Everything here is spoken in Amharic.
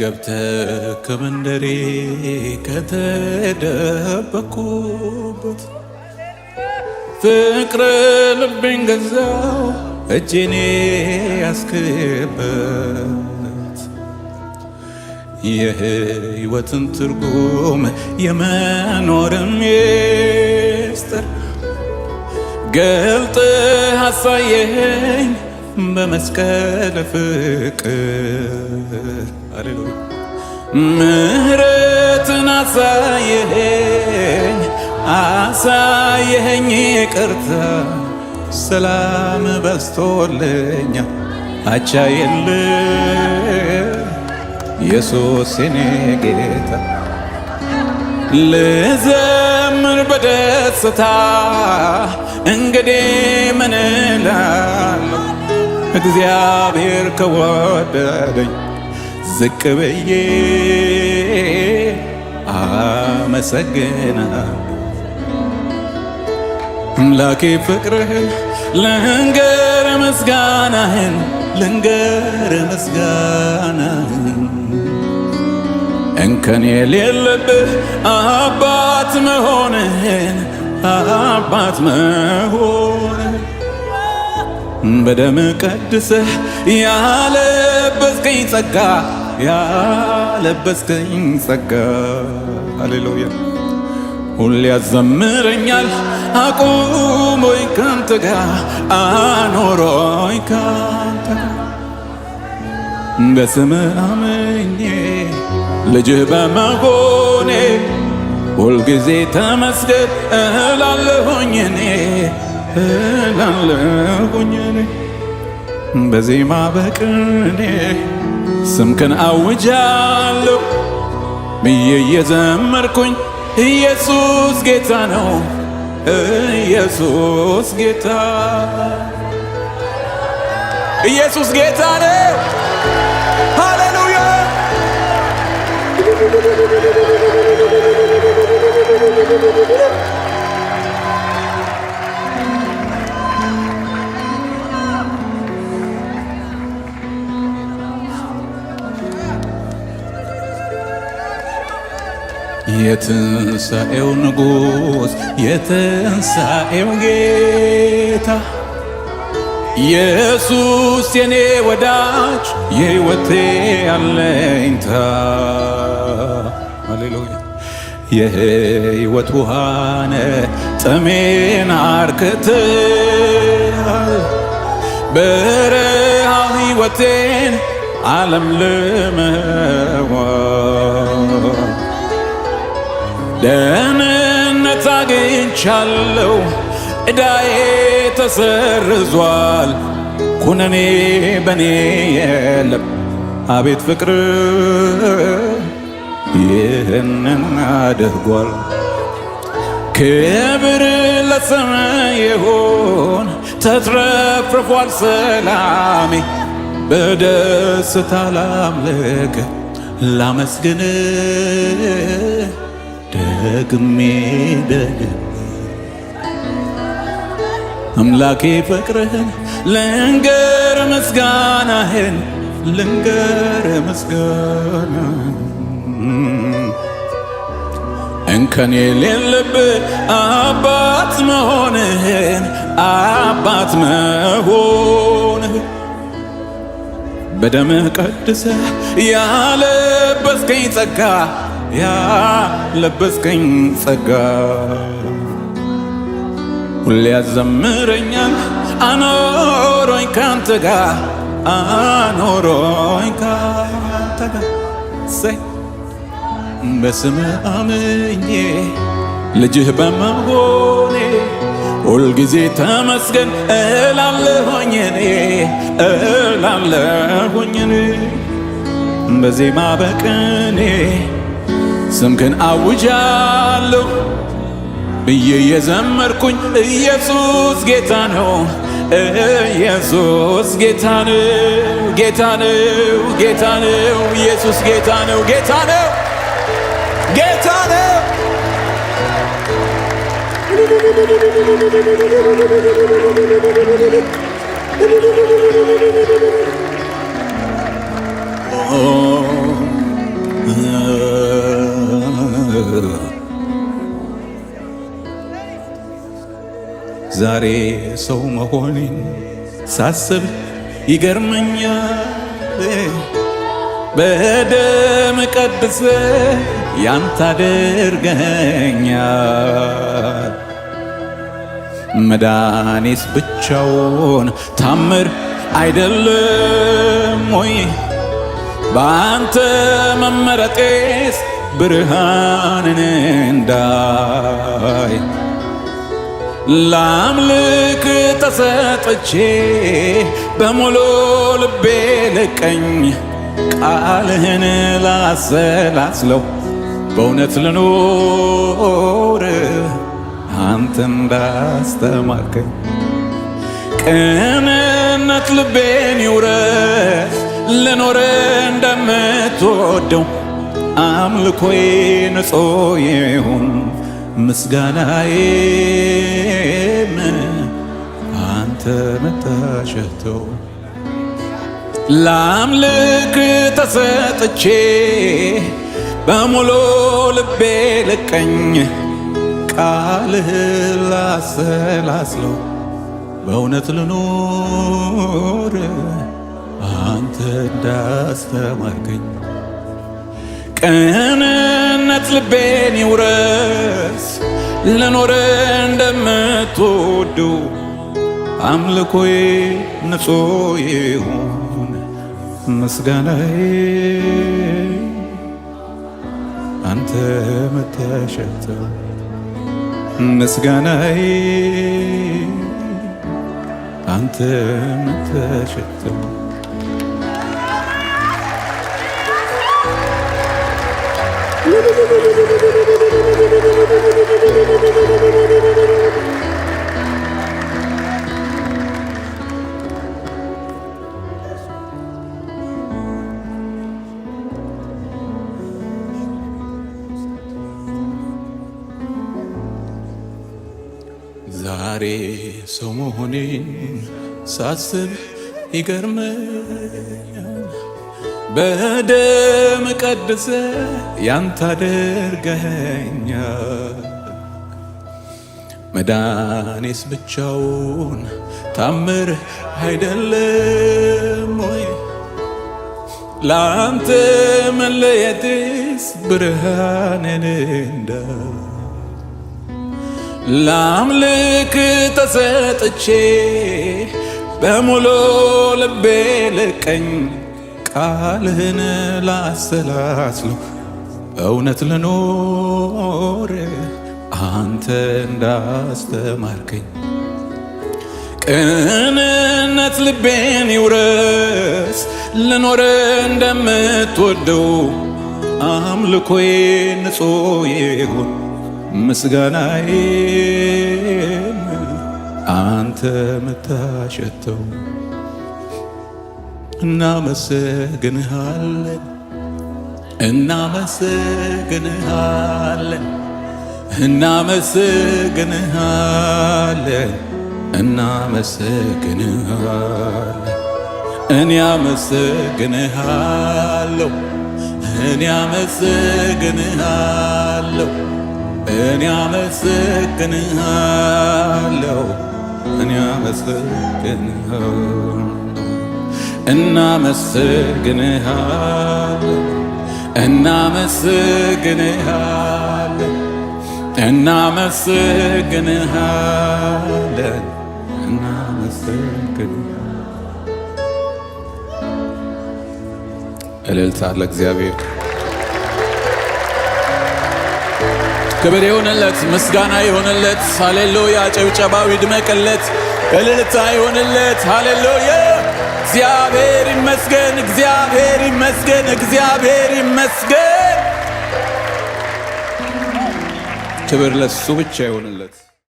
ገብተህ ከመንደሬ ከተደበኩበት ፍቅር ልቤን ገዛው እጄን ያስክበት የህይወትን ትርጉም የመኖርን ሚስጥር ገልጠህ አሳየኸኝ በመስቀል ፍቅር ሃሌሉያ ምህረትን አሳየኸኝ ይቅርታ ሰላም በዝቶልኛ አቻ የለም ኢየሱስ የኔ ጌታ ልዘምር በደስታ እንግዲህ ምን እላለሁ እግዚአብሔር ከወደደኝ ዝቅ ብዬ አመሰግናለሁ አምላኬ ፍቅርህን ልንገር ምስጋናህን እንከን የሌለብህ አባት መሆንህን በደም ቀድሰህ ያለበስከኝ ጸጋ ሃሌሉያ ሁሌ ያዘምረኛል አቁሞኝ ካንተ ጋር አኖሮኝ ካንተ ጋር በስምህ አምኜ ልጅህ በመሆኔ ሁልጊዜ ተመስገን እላለሁኝ እኔ በዜማ በቅኔ ስምክን አውጃለሁ ብዬ እየዘመርኩኝ ኢየሱስ ጌታ ነው ኢየሱስ ጌታ ነው ሃሌሉያ የትንሣኤው ንጉሥ የትንሣኤው ጌታ ኢየሱስ የኔ ወዳጅ የሕይወቴ አለኝታ ሃሌሉያ የሕይወት ውሃነ ጥሜን አርክተሃል በረሃው ሕይወቴን አለምልመዋል ደህንነት አግኝቻለሁ ዕዳዬ ተሰርዟል ኩነኔ በኔ የለም አቤት ፍቅር ይህንን አድርጓል ክብር ለሰማይ ይሁን ተትረፍርፏል ሰላሜ በደስታ ላምልክ ላመስግን ደግሜ አምላኬ ፍቅርህን ልንገር ምስጋናህን እንከን የሌለብህ አባት መሆንህን በደምህ ቀድሰህ ያለበስከኝ ጸጋ ሁሌ ያዘምረኛል አኖሮኝ ካንተ ጋር በስምህ አምኜ ልጅህ በመሆኔ ሁልጊዜ ተመስገን እላለሁኝ እኔ በዜማ በቅኔ ስምክን አውጃለሁ ብዬ የዘመርኩኝ ኢየሱስ ጌታ ነው ኢየሱስ ጌታ ነው ኢየሱስ ጌታ ነው ዛሬ ሰው መሆኔን ሳስብ ይገርመኛል። በደም ቀድሰ ያንተ አድርገኛል። መዳኔስ ብቻውን ታምር አይደለም ወይ? በአንተ መመረጤስ ብርሃንን እንዳይ ላምልክ ተሰጥቼ በሙሉ ልቤ ልቀኝ ቃልህን ላሰላስለው በእውነት ልኖር አንተ እንዳስተማርከኝ ቅንነት ልቤን ይውረስ ልኖር እንደምትወደው አምልኮዬ ንጹሕ ይሁን ምስጋናዬም አንተ መታሸተው ላምልክ ተሰጥቼ በሙሉ ልቤ ልቀኝ ቃልህ ላሰላስለው በእውነት ልኖር አንተ እንዳስተማርከኝ ቅንነት ልቤን ይውረስ ልኖር እንደምትወደው አምልኮዬ ንጹሕ ይሁን ምስጋናዬ አንተ መታሸተው ምስጋናዬ አንተ መታሸተው ዛሬ ሰው መሆኔን ሳስብ ይገርመኛል። በደም ቀድሰ ያንተ አድርገኸኛል። መዳኔስ ብቻውን ታምር አይደለም ወይ? ለአንተ መለየትስ ብርሃንን እንዳይ ላምልክ ተሰጥቼ በሙሉ ልቤ ልቀኝ ቃልህን ላሰላስለው እውነት ልኖር አንተ እንዳስተማርከኝ ቅንነት ልቤን ይውረስ ልኖር እንደምትወደው አምልኮዬ ንጹሕ ይሁን ምስጋናዬም አንተ መታሸተው እናመሰግንሃለን እናመሰግንሃለን እናመሰግንሃለን እናመሰግንሃለን እኔ አመሰግንሃለሁ እኔ አመሰግንሃለሁ እኔ አመሰግንሃለሁ እኔ አመሰግንሃለሁ እናመሰግንሃለን እናመሰግንሃለን እናመሰግንሃለን እናመሰግንሃለን። እልልታ ለእግዚአብሔር፣ ክብር ይሁንለት፣ ምስጋና ይሁንለት። ሃሌሉያ! ጭብጨባው ይድመቅለት፣ እልልታ ይሁንለት። ሃሌሉያ! እግዚአብሔር ይመስገን፣ እግዚአብሔር ይመስገን፣ እግዚአብሔር ይመስገን። ክብር ለሱ ብቻ ይሁንለት።